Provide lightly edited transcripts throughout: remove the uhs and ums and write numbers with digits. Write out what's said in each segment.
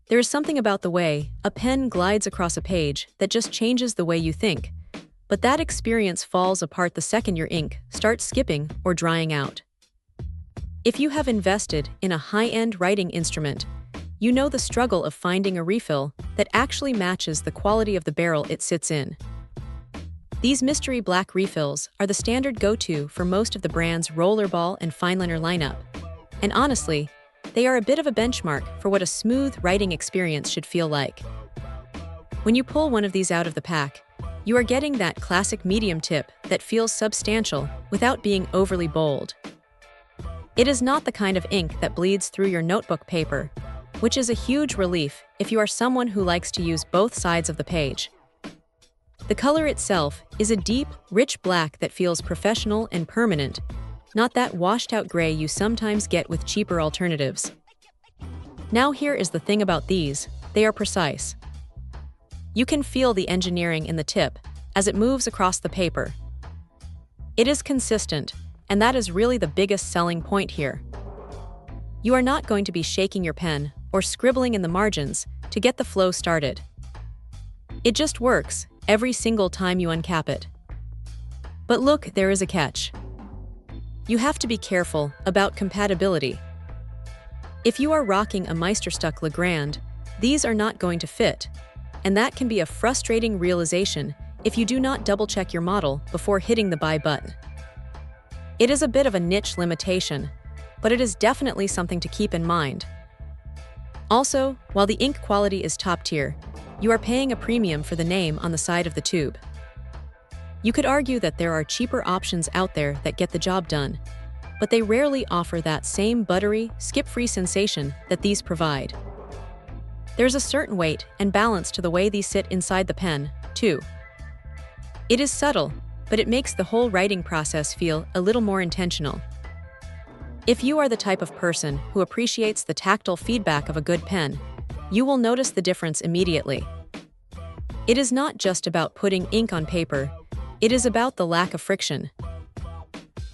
There is something about the way a pen glides across a page that just changes the way you think, but that experience falls apart the second your ink starts skipping or drying out. If you have invested in a high-end writing instrument, you know the struggle of finding a refill that actually matches the quality of the barrel it sits in. These mystery black refills are the standard go-to for most of the brand's Rollerball and Fineliner lineup, and honestly, they are a bit of a benchmark for what a smooth writing experience should feel like. When you pull one of these out of the pack, you are getting that classic medium tip that feels substantial without being overly bold. It is not the kind of ink that bleeds through your notebook paper, which is a huge relief if you are someone who likes to use both sides of the page. The color itself is a deep, rich black that feels professional and permanent, not that washed-out gray you sometimes get with cheaper alternatives. Now here is the thing about these, they are precise. You can feel the engineering in the tip as it moves across the paper. It is consistent, and that is really the biggest selling point here. You are not going to be shaking your pen or scribbling in the margins to get the flow started. It just works every single time you uncap it. But look, there is a catch. You have to be careful about compatibility. If you are rocking a Meisterstück Legrand, these are not going to fit, and that can be a frustrating realization if you do not double-check your model before hitting the buy button. It is a bit of a niche limitation, but it is definitely something to keep in mind. Also, while the ink quality is top tier, you are paying a premium for the name on the side of the tube. You could argue that there are cheaper options out there that get the job done, but they rarely offer that same buttery, skip-free sensation that these provide. There's a certain weight and balance to the way these sit inside the pen, too. It is subtle, but it makes the whole writing process feel a little more intentional. If you are the type of person who appreciates the tactile feedback of a good pen, you will notice the difference immediately. It is not just about putting ink on paper, it is about the lack of friction.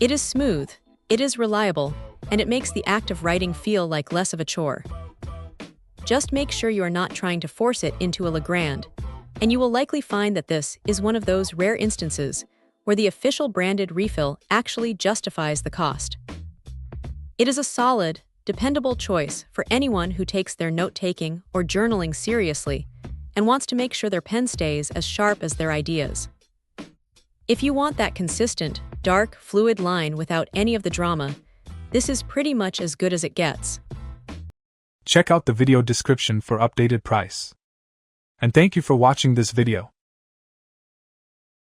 It is smooth, it is reliable, and it makes the act of writing feel like less of a chore. Just make sure you are not trying to force it into a Legrand, and you will likely find that this is one of those rare instances where the official branded refill actually justifies the cost. It is a solid, dependable choice for anyone who takes their note-taking or journaling seriously and wants to make sure their pen stays as sharp as their ideas. If you want that consistent, dark, fluid line without any of the drama, this is pretty much as good as it gets. Check out the video description for updated price. And thank you for watching this video.